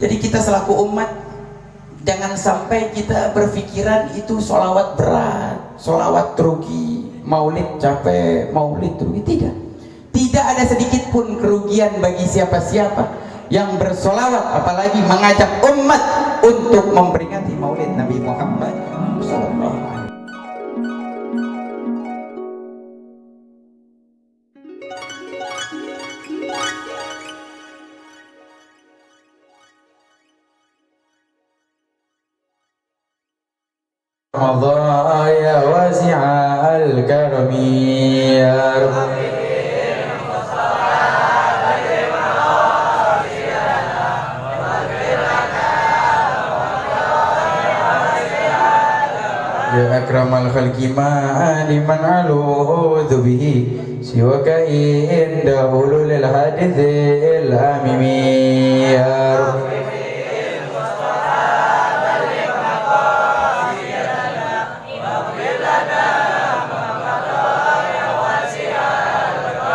Jadi kita selaku umat jangan sampai kita berpikiran itu sholawat berat, sholawat rugi, maulid capek, maulid rugi. Tidak ada sedikit pun kerugian bagi siapa-siapa yang bersolawat, apalagi mengajak umat untuk memperingati maulid Nabi Muhammad sallallahu alaihi wasallam. Allah ya wasi'al karami ya Rabbi. Ya akramal khalqi ma'aliman alu'udhu bihi siwaka inda ulul hadithil amimi ya Rabbi.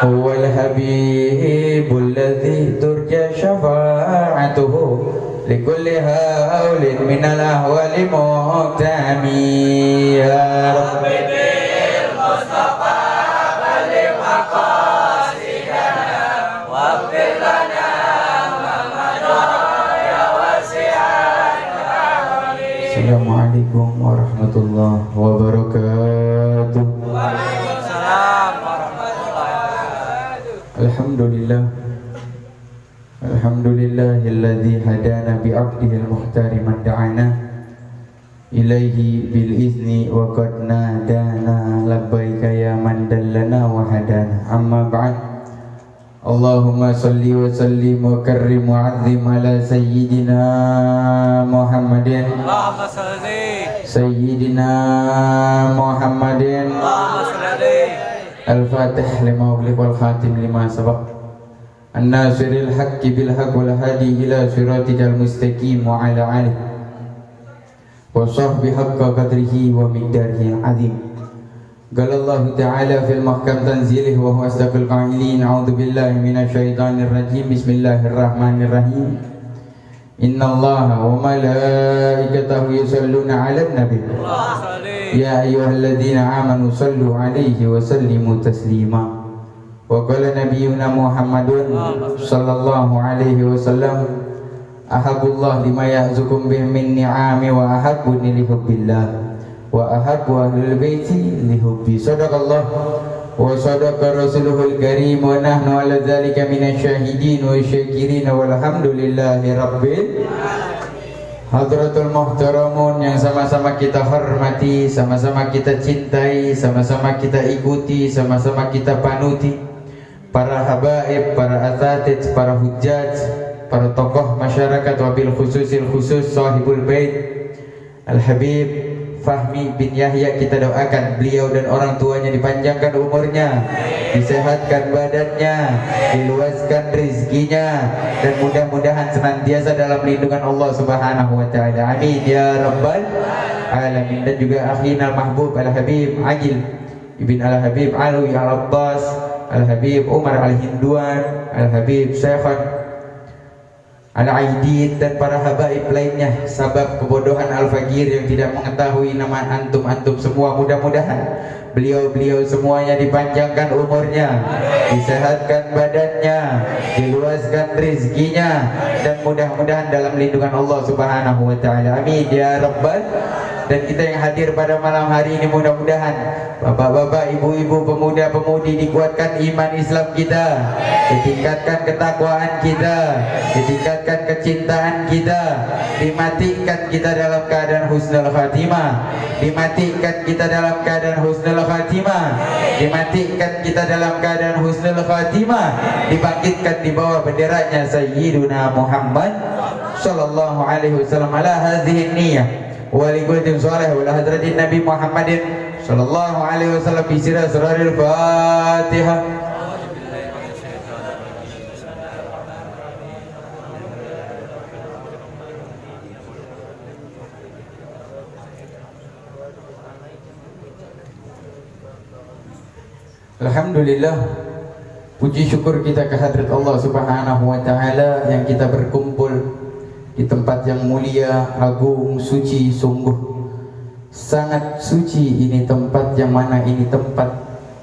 هو الحبيب الذي ترجى شفاعته لكل هول من الأهوال مهتمي يا رب بالمصطفى بلغ مقاصدنا واغفر لنا ما مضى يا واسع الكرم. السلام عليكم ورحمة الله وبركاته. Alhamdulillah, alhamdulillahilladzi hadana bi'abdihil muhtari man da'ana ilaihi bil izni wa qad nadana labbaika ya man dallana wa hadana. Amma ba'd. Allahumma salli wa sallim wa karrim wa 'azzim ala sayyidina Muhammadin. Allahumma salli sayyidina Muhammadin. Allahumma salli. Al-Fatih lima ughliq wal khatim lima sabaq an-nasiril haqqi bil haqq wal hadi ila siratikal mustaqim wa ala alihi wa sahbi haqqa qadrihi wa miqdarihi azim. Qala Allah ta'ala fil mahkam tanzilih wa huwa asdaqul qailin. A'udzu billahi minasy syaithanir rajim. Bismillahirrahmanirrahim. Innallaha wa malaikatahu yusalluna 'alan nabi. Ya ayyuhalladzina amanu sallu 'alaihi wa sallimu taslima. Wa qala nabiyyuna Muhammadun sallallahu alaihi wasallam ahabbullah lima ya'zukum bihi min ni'ami wa ahabbuni li hubbillah wa ahabbu ahlul baiti li hubbi. Sadaqallah wa sadaqa rasuluhul karim wa nahnu ala dzalika minasyahidin wa syakirin walhamdulillahi rabbil Hadratul muhtaramun yang sama-sama kita hormati, sama-sama kita cintai, sama-sama kita ikuti, sama-sama kita panuti, para habaib, para asatidz, para hujjaj, para tokoh masyarakat, wabil khususil khusus sahibul bait Al-Habib Fahmi bin Yahya, kita doakan beliau dan orang tuanya dipanjangkan umurnya, disehatkan badannya, diluaskan rizkinya, dan mudah-mudahan senantiasa dalam lindungan Allah Subhanahu wa ta'ala. Amin ya rabbal alamin. Dan juga akhinal mahbub Al-Habib Agil ibn Al-Habib Alwi Al-Abbas Al-Habib Umar Al-Hinduan Al-Habib Syekhan Al-Aidid dan para habaib lainnya, sabab kebodohan Al-Faqir yang tidak mengetahui nama antum-antum semua. Mudah-mudahan beliau-beliau semuanya dipanjangkan umurnya, disehatkan badannya, diluaskan rizkinya, dan mudah-mudahan dalam lindungan Allah Subhanahu wa ta'ala. Amin ya rabbal. Dan kita yang hadir pada malam hari ini, mudah-mudahan bapak-bapak, ibu-ibu, pemuda-pemudi dikuatkan iman Islam kita, ditingkatkan ketakwaan kita, ditingkatkan kecintaan kita, dimatikan kita dalam keadaan husnul khatimah, dimatikan kita dalam keadaan husnul khatimah, dimatikan kita dalam keadaan husnul khatimah, dibangkitkan di bawah benderanya Sayyiduna Muhammad sallallahu alaihi wasallam ala hadhihi niyyah wa liqatin salih wa hadratin Nabi Muhammadin sallallahu alaihi wasallam fi sirri asraril Fatihah. Alhamdulillah, puji syukur kita kehadrat Allah Subhanahu wa ta'ala yang kita berkumpul di tempat yang mulia, agung, suci, sungguh sangat suci ini tempat, yang mana ini tempat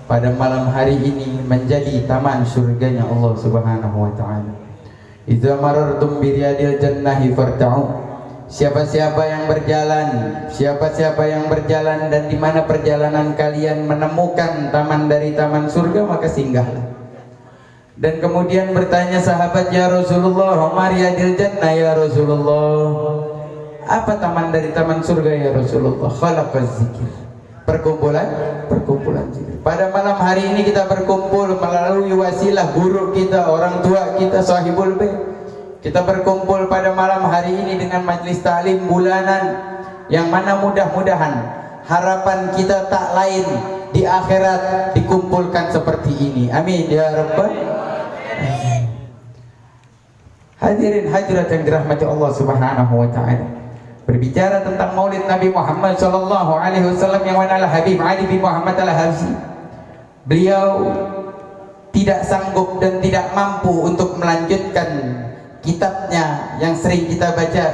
pada malam hari ini menjadi taman surganya Allah Subhanahu wa taala. Idza marartum bi riyadil jannahi farta'u. Siapa-siapa yang berjalan dan di mana perjalanan kalian menemukan taman dari taman surga, maka singgahlah. Dan kemudian bertanya sahabat, ya Rasulullah, ma riyadil jannah ya Rasulullah, apa taman dari taman surga ya Rasulullah? Khalaqaz zikir, perkumpulan zikir. Pada malam hari ini kita berkumpul melalui wasilah guru kita, orang tua kita, sahibul bait. Kita berkumpul pada malam hari ini dengan majlis ta'lim bulanan, yang mana mudah-mudahan harapan kita tak lain di akhirat dikumpulkan seperti ini. Amin ya rabbal alamin. Hadirin hadirat yang dirahmati Allah Subhanahu wa taala. Berbicara tentang Maulid Nabi Muhammad sallallahu alaihi wasallam, yang mana Habib Ali bin Muhammad Al-Habsyi, beliau tidak sanggup dan tidak mampu untuk melanjutkan kitabnya yang sering kita baca,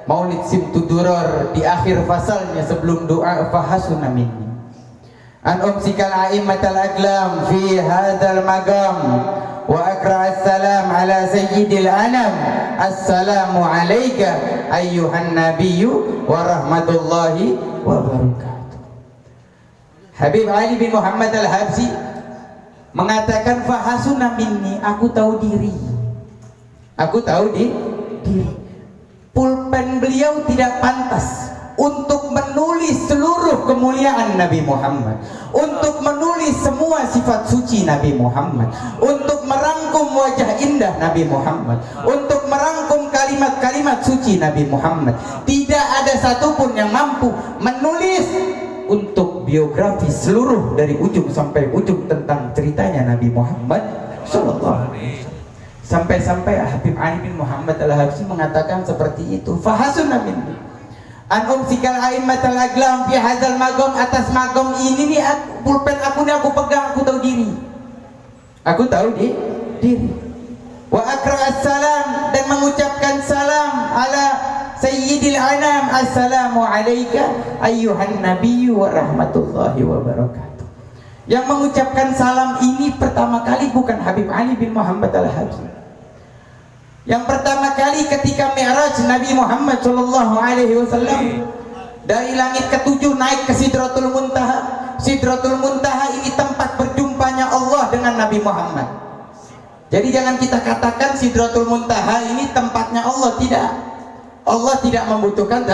Maulid Simtud Duror, di akhir fasalnya sebelum doa fahasuna minni an umsikal a'immatal aglam fi hadzal maqam wa aqra assalam ala sayyidil anam. Assalamu alayka ayyuhan nabiyyu wa rahmatullahi wa barakatuh. Habib Ali bin Muhammad Al-Habsyi mengatakan fahasuna minni, aku tahu diri. Pulpen beliau tidak pantas untuk menulis seluruh kemuliaan Nabi Muhammad, untuk menulis semua sifat suci Nabi Muhammad, untuk merangkum wajah indah Nabi Muhammad, untuk merangkum kalimat-kalimat suci Nabi Muhammad. Tidak ada satupun yang mampu menulis untuk biografi seluruh dari ujung sampai ujung tentang ceritanya Nabi Muhammad sallallahu alaihi wasallam. Sampai-sampai Habib Ali bin Muhammad Al-Habsyi mengatakan seperti itu. Fahasuna minni an umsikal a'immatal aglam fi hadzal maqam, atas maqam ini nih pulpen aku nih aku pegang, aku tahu diri. Aku tahu diri. Wa aqra assalam, dan mengucapkan salam ala sayyidil anam. Assalamu alayka ayyuhan nabiyyu wa rahmatullahi wa barakatuh. Yang mengucapkan salam ini pertama kali bukan Habib Ali bin Muhammad Al-Habsyi. Yang pertama kali ketika Mi'raj Nabi Muhammad sallallahu alaihi wasallam dari langit ketujuh naik ke Sidratul Muntaha. Sidratul Muntaha ini tempat berjumpanya Allah dengan Nabi Muhammad. Jadi jangan kita katakan Sidratul Muntaha ini tempatnya Allah, tidak. Allah tidak membutuhkan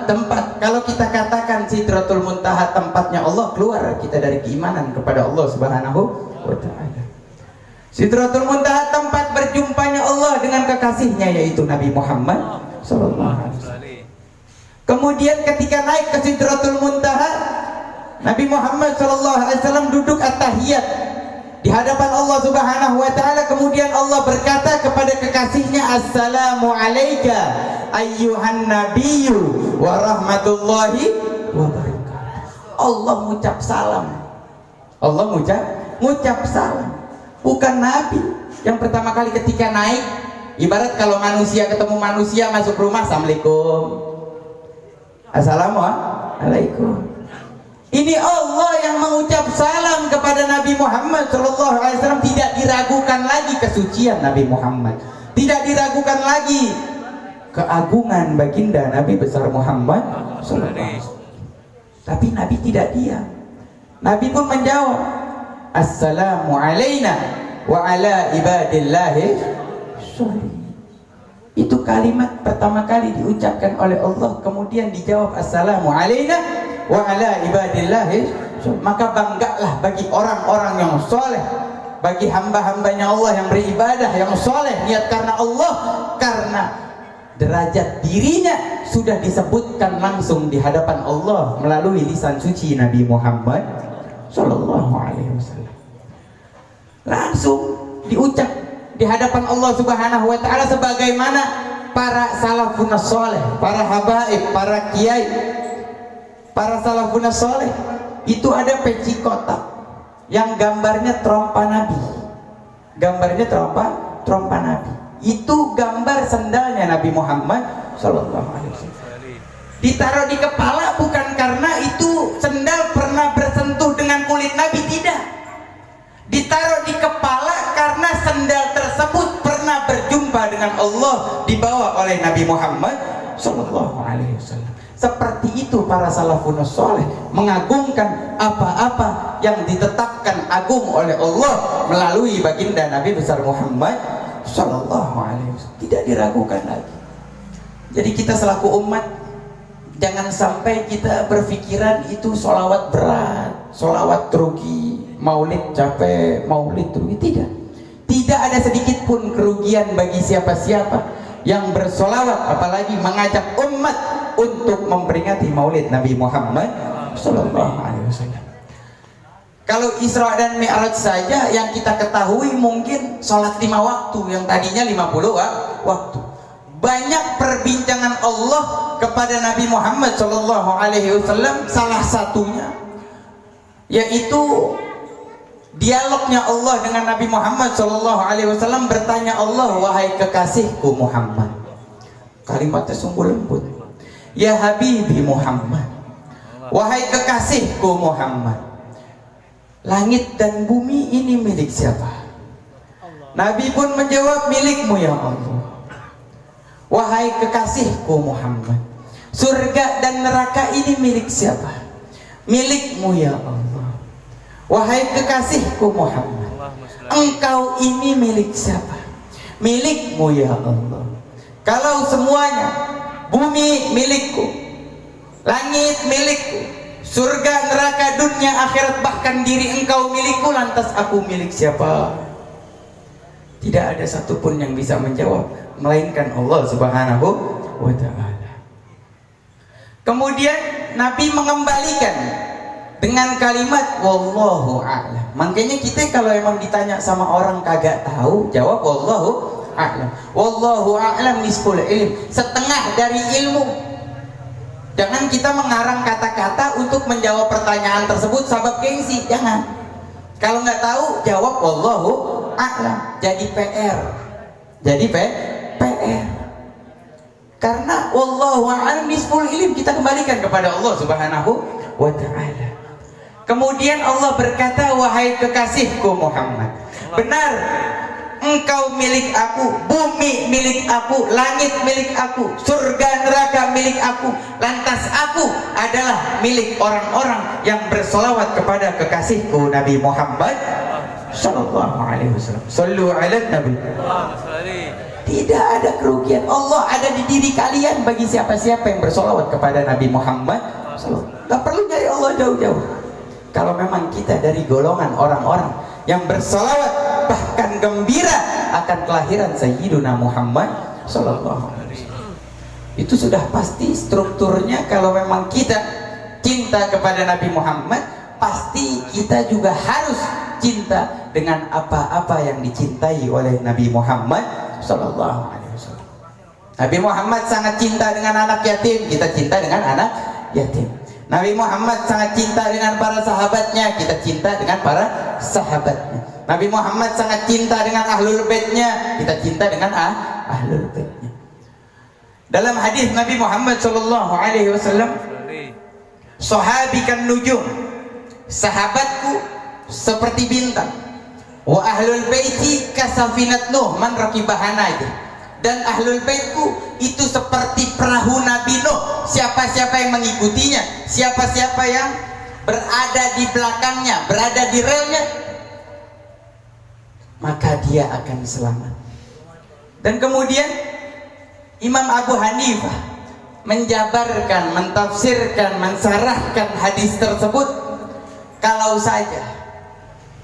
tempat. Kalau kita katakan Sidratul Muntaha tempatnya Allah, keluar kita dari keimanan kepada Allah Subhanahu wa taala. Sidratul Muntaha tempat berjumpanya Allah dengan kekasihnya, yaitu Nabi Muhammad sallallahu alaihi wasallam. Kemudian ketika naik ke Sidratul Muntaha, Nabi Muhammad sallallahu alaihi wasallam duduk at-tahiyat di hadapan Allah Subhanahu wa taala. Kemudian Allah berkata kepada kekasihnya, assalamu alayka ayyuhan nabiyyu wa rahmatullahi wa barakatuh. Allah mengucap salam. Allah mengucap salam. Bukan Nabi. Yang pertama kali ketika naik, ibarat kalau manusia ketemu manusia masuk rumah, assalamualaikum, assalamualaikum. Ini Allah yang mengucap salam kepada Nabi Muhammad SAW. Tidak diragukan lagi kesucian Nabi Muhammad, tidak diragukan lagi keagungan baginda Nabi besar Muhammad SAW. Tapi Nabi tidak diam. Nabi pun menjawab, assalamu alayna wa ala ibadillahi sholihin. Itu kalimat pertama kali diucapkan oleh Allah, kemudian dijawab assalamu alayna wa ala ibadillahi sholihin. Maka banggalah bagi orang-orang yang soleh, bagi hamba-hambanya Allah yang beribadah, yang soleh, niat karena Allah, karena derajat dirinya sudah disebutkan langsung di hadapan Allah melalui lisan suci Nabi Muhammad sallallahu alaihi wasallam. Langsung diucap di hadapan Allah Subhanahu wa taala, sebagaimana para salafun saleh, para habaib, para kiai, para salafun saleh itu ada peci kotak yang gambarnya trompa Nabi. Gambarnya trompa Nabi. Itu gambar sendalnya Nabi Muhammad Sallallahu alaihi wasallam. Ditaruh di kepala bukan karena itu sendal pernah bersentuh dengan kulit Nabi, tidak. Ditaruh di kepala karena sendal tersebut pernah berjumpa dengan Allah, dibawa oleh Nabi Muhammad Sallallahu alaihi wasallam. Seperti itu para salafun saleh, mengagungkan apa-apa yang ditetapkan agung oleh Allah melalui baginda Nabi besar Muhammad Sallallahu alaihi wasallam. Tidak diragukan lagi. Jadi kita selaku umat, jangan sampai kita berpikiran itu sholawat berat, sholawat rugi, maulid capek, maulid rugi. Tidak ada sedikit pun kerugian bagi siapa-siapa yang bersolawat, apalagi mengajak umat untuk memperingati maulid Nabi Muhammad Sallallahu alaihi wasallam. Kalau Isra dan Mi'raj saja yang kita ketahui mungkin sholat 5 waktu yang tadinya 50 waktu. Banyak perbincangan Allah kepada Nabi Muhammad Sallallahu alaihi wasallam, salah satunya yaitu dialognya Allah dengan Nabi Muhammad Sallallahu alaihi wasallam. Bertanya Allah, wahai kekasihku Muhammad. Kalimatnya sungguh lembut. Ya Habibi Muhammad, wahai kekasihku Muhammad, langit dan bumi ini milik siapa? Nabi pun menjawab, milikmu ya Allah. Wahai kekasihku Muhammad, surga dan neraka ini milik siapa? Milikmu ya Allah. Wahai kekasihku Muhammad, engkau ini milik siapa? Milikmu ya Allah. Kalau semuanya, bumi milikku, langit milikku, surga, neraka, dunia, akhirat, bahkan diri engkau milikku, lantas aku milik siapa? Tidak ada satupun yang bisa menjawab melainkan Allah Subhanahu wa ta'ala. Kemudian Nabi mengembalikan dengan kalimat wallahu a'lam. Makanya kita kalau emang ditanya sama orang kagak tahu, jawab wallahu a'lam. Wallahu a'lam nisful ilm, setengah dari ilmu. Jangan kita mengarang kata-kata untuk menjawab pertanyaan tersebut sabab gengsi, jangan. Kalau nggak tahu jawab wallahu a'lam. Jadi PR. Jadi PR. Karena wallahu a'lam nisful ilm, kita kembalikan kepada Allah Subhanahu wa ta'ala. Kemudian Allah berkata, wahai kekasihku Muhammad, benar engkau milik aku, bumi milik aku, langit milik aku, surga neraka milik aku, lantas aku adalah milik orang-orang yang bersolawat kepada kekasihku Nabi Muhammad Sallallahu alaihi wasallam. Sallu ala Nabi. Tidak ada kerugian. Allah ada di diri kalian bagi siapa-siapa yang bersolawat kepada Nabi Muhammad Sallallahu. Gak perlu nyari Allah jauh-jauh. Kalau memang kita dari golongan orang-orang yang bersolawat bahkan gembira akan kelahiran Sayyiduna Muhammad Sallallahu alaihi wasallam, itu sudah pasti strukturnya. Kalau memang kita cinta kepada Nabi Muhammad, pasti kita juga harus cinta dengan apa-apa yang dicintai oleh Nabi Muhammad Sallallahu alaihi wasallam. Nabi Muhammad sangat cinta dengan anak yatim, kita cinta dengan anak yatim. Nabi Muhammad sangat cinta dengan para sahabatnya, kita cinta dengan para sahabatnya. Nabi Muhammad sangat cinta dengan ahlul baitnya, kita cinta dengan ahlul baitnya. Dalam hadis Nabi Muhammad Sallallahu alaihi wasallam, sahabikan nujum, sahabatku seperti bintang, wa ahlul baiti kasafinat Nuh man rakibahana. Dan ahlul baitku itu seperti perahu Nabi Nuh, siapa-siapa yang mengikutinya, siapa-siapa yang berada di belakangnya, berada di relnya, maka dia akan selamat. Dan kemudian Imam Abu Hanifah menjabarkan, mentafsirkan, mensarahkan hadis tersebut. Kalau saja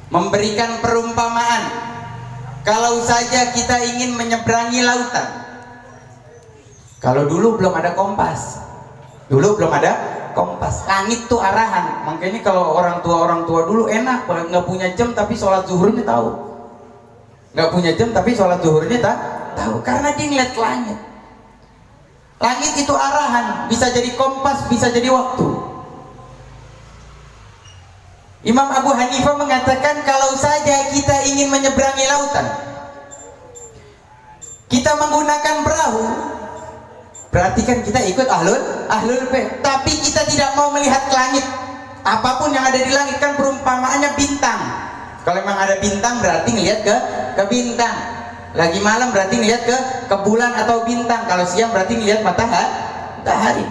memberikan perumpamaan, kalau saja kita ingin menyeberangi lautan, kalau dulu belum ada kompas, langit tuh arahan. Makanya kalau orang tua dulu enak, nggak punya jam tapi sholat zuhurnya tahu, nggak punya jam tapi sholat zuhurnya tahu, karena dia ngeliat langit. Langit itu arahan, bisa jadi kompas, bisa jadi waktu. Imam Abu Hanifah mengatakan, kalau saja kita ingin menyeberangi lautan, kita menggunakan perahu, Berarti kan kita ikut ahlul bait, tapi kita tidak mau melihat ke langit. Apapun yang ada di langit kan perumpamaannya bintang. Kalau memang ada bintang berarti ngelihat ke bintang. Lagi malam berarti ngelihat ke bulan atau bintang. Kalau siang berarti ngelihat matahari.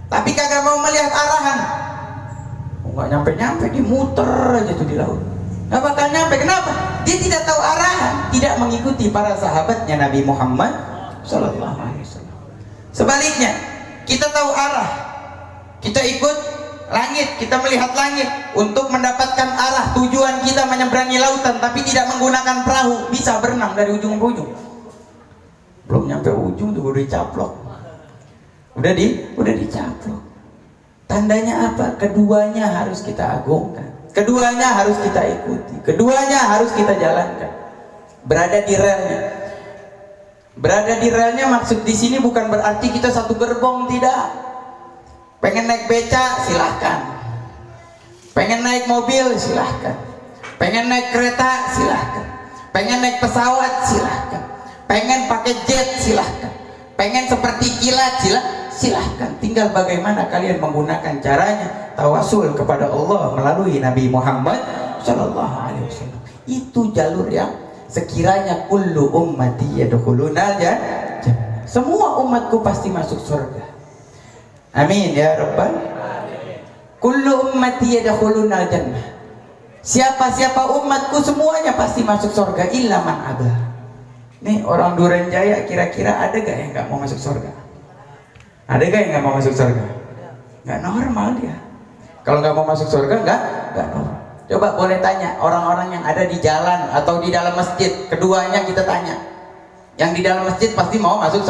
Tapi kagak mau melihat arahan. Nggak nyampe-nyampe, dia muter aja tuh di laut. Nggak bakal nyampe. Kenapa? Dia tidak tahu arahan, tidak mengikuti para sahabatnya Nabi Muhammad Sallallahu Alaihi Wasallam. Sebaliknya, kita tahu arah, kita ikut langit, kita melihat langit untuk mendapatkan arah tujuan kita menyeberangi lautan, tapi tidak menggunakan perahu, bisa berenang dari ujung ke ujung. Belum nyampe ujung juga udah dicaplok. Udah dicaplok. Tandanya apa? Keduanya harus kita agungkan, keduanya harus kita ikuti, keduanya harus kita jalankan. Berada di relnya. Berada di relnya maksud di sini bukan berarti kita satu gerbong, tidak. Pengen naik beca silahkan, pengen naik mobil silahkan, pengen naik kereta silahkan, pengen naik pesawat silahkan, pengen pakai jet silahkan, pengen seperti kilat silahkan. Tinggal bagaimana kalian menggunakan caranya tawasul kepada Allah melalui Nabi Muhammad Sallallahu Alaihi Wasallam. Itu jalur yang sekiranya kullu ummati yadkhuluna jannah, semua umatku pasti masuk surga. Amin ya rabbal alamin. Kullu ummati yadkhuluna jannah, siapa-siapa umatku semuanya pasti masuk surga illa man abah. Nih orang Duren Jaya kira-kira ada gak yang gak mau masuk surga? Ada gak yang gak mau masuk surga? Gak normal dia. Kalau gak mau masuk surga gak normal. Coba boleh tanya orang-orang yang ada di jalan atau di dalam masjid, keduanya kita tanya. Yang di dalam masjid pasti mau masuk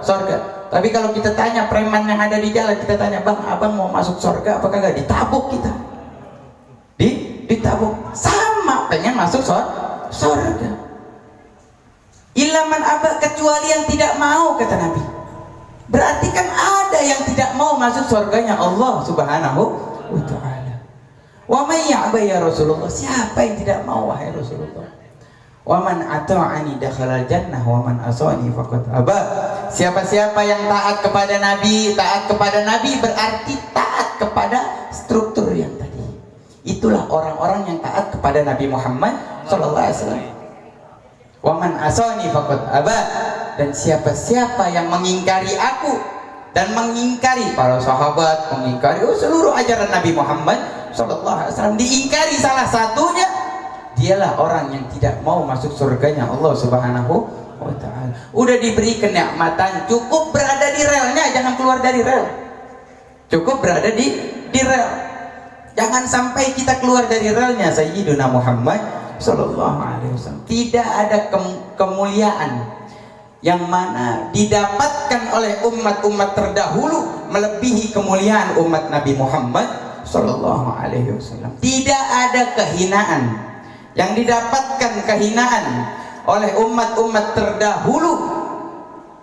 surga. Tapi kalau kita tanya preman yang ada di jalan, kita tanya, bang, abang mau masuk surga apakah gak? Ditabuk kita. Ditabuk. Sama pengen masuk surga. Ilaman abah, kecuali yang tidak mau, kata Nabi. Berarti kan ada yang tidak mau masuk surganya Allah Subhanahu wa ta'ala. Wa may ya'ba ya Rasulullah, siapa yang tidak mau wahai Rasulullah? Wa man ata'ani dakhalal jannah wa man asani faqad aba. Siapa-siapa yang taat kepada Nabi berarti taat kepada struktur yang tadi. Itulah orang-orang yang taat kepada Nabi Muhammad sallallahu alaihi wasallam. Wa man asani faqad aba. Dan siapa-siapa yang mengingkari aku dan mengingkari para sahabat, mengingkari seluruh ajaran Nabi Muhammad sallallahu alaihi wasallam, diingkari salah satunya, dialah orang yang tidak mau masuk surganya Allah Subhanahu wa ta'ala. Udah diberi kenikmatan, cukup berada di relnya, jangan keluar dari rel. Cukup berada di rel. Jangan sampai kita keluar dari relnya Sayyiduna Muhammad sallallahu alaihi wasallam. Tidak ada kemuliaan yang mana didapatkan oleh umat-umat terdahulu melebihi kemuliaan umat Nabi Muhammad sallallahu alaihi wasallam. Tidak ada kehinaan yang didapatkan kehinaan oleh umat-umat terdahulu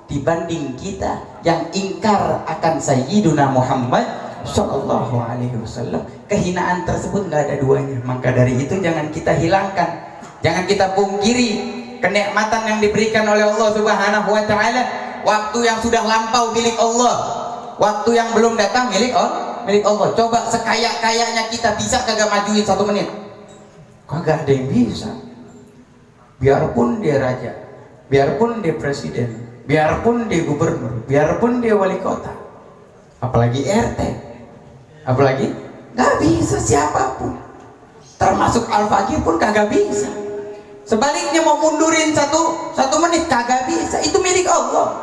dibanding kita yang ingkar akan Sayyiduna Muhammad sallallahu alaihi wasallam. Kehinaan tersebut nggak ada duanya. Maka dari itu jangan kita hilangkan, jangan kita pungkiri kenikmatan yang diberikan oleh Allah Subhanahu wa ta'ala. Waktu yang sudah lampau milik Allah, waktu yang belum datang milik Allah. Coba sekaya-kayanya kita bisa kagak majuin 1 menit? Kagak ada yang bisa. Biarpun dia raja, biarpun dia presiden, biarpun dia gubernur, biarpun dia wali kota, apalagi RT, apalagi gak bisa siapapun, termasuk Al-Fakir pun kagak bisa. Sebaliknya mau mundurin satu menit kagak bisa. Itu milik Allah.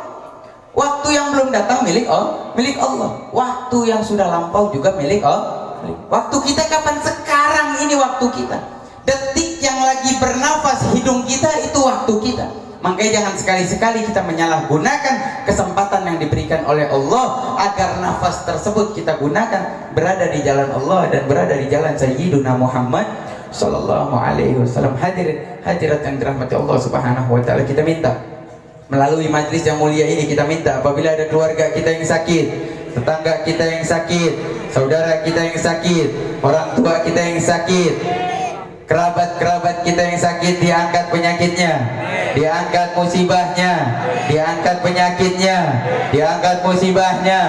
Waktu yang belum datang milik Allah. Waktu yang sudah lampau juga milik Allah. Waktu kita kapan? Sekarang ini waktu kita. Detik yang lagi bernafas hidung kita itu waktu kita. Makanya jangan sekali-sekali kita menyalahgunakan kesempatan yang diberikan oleh Allah agar nafas tersebut kita gunakan berada di jalan Allah dan berada di jalan Sayyiduna Muhammad sallallahu alaihi wasallam. Hadirat yang dirahmati Allah Subhanahu wa ta'ala, kita minta melalui majlis yang mulia ini, kita minta apabila ada keluarga kita yang sakit, tetangga kita yang sakit, saudara kita yang sakit, orang tua kita yang sakit, kerabat-kerabat kita yang sakit, diangkat penyakitnya. diangkat musibahnya, diangkat penyakitnya, diangkat musibahnya,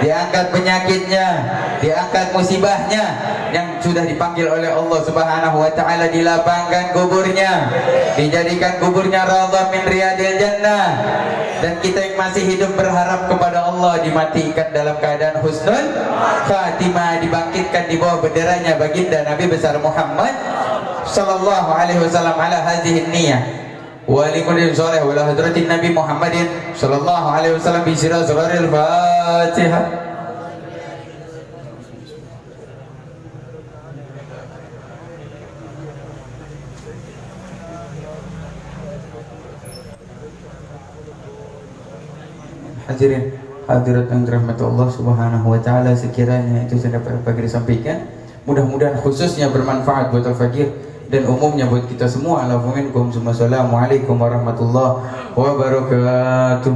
diangkat penyakitnya, diangkat musibahnya. Yang sudah dipanggil oleh Allah Subhanahu wa taala, dilapangkan kuburnya, dijadikan kuburnya raudhah min riyadil jannah. Dan kita yang masih hidup berharap kepada Allah dimatikan dalam keadaan husnul khatimah, dibangkitkan di bawah benderanya baginda Nabi besar Muhammad sallallahu alaihi wasallam ala hadhihi niyyah wa likulli sholih wa la hadratin Nabi Muhammadin sallallahu alaihi wasallam bi sirril Fatihah. Hadirin hadirat yang dirahmati Allah Subhanahu wa taala, sekiranya itu saya dapat bagi disampaikan, mudah-mudahan khususnya bermanfaat buat al-fakir dan umumnya buat kita semua. Assalamualaikum warahmatullahi wabarakatuh.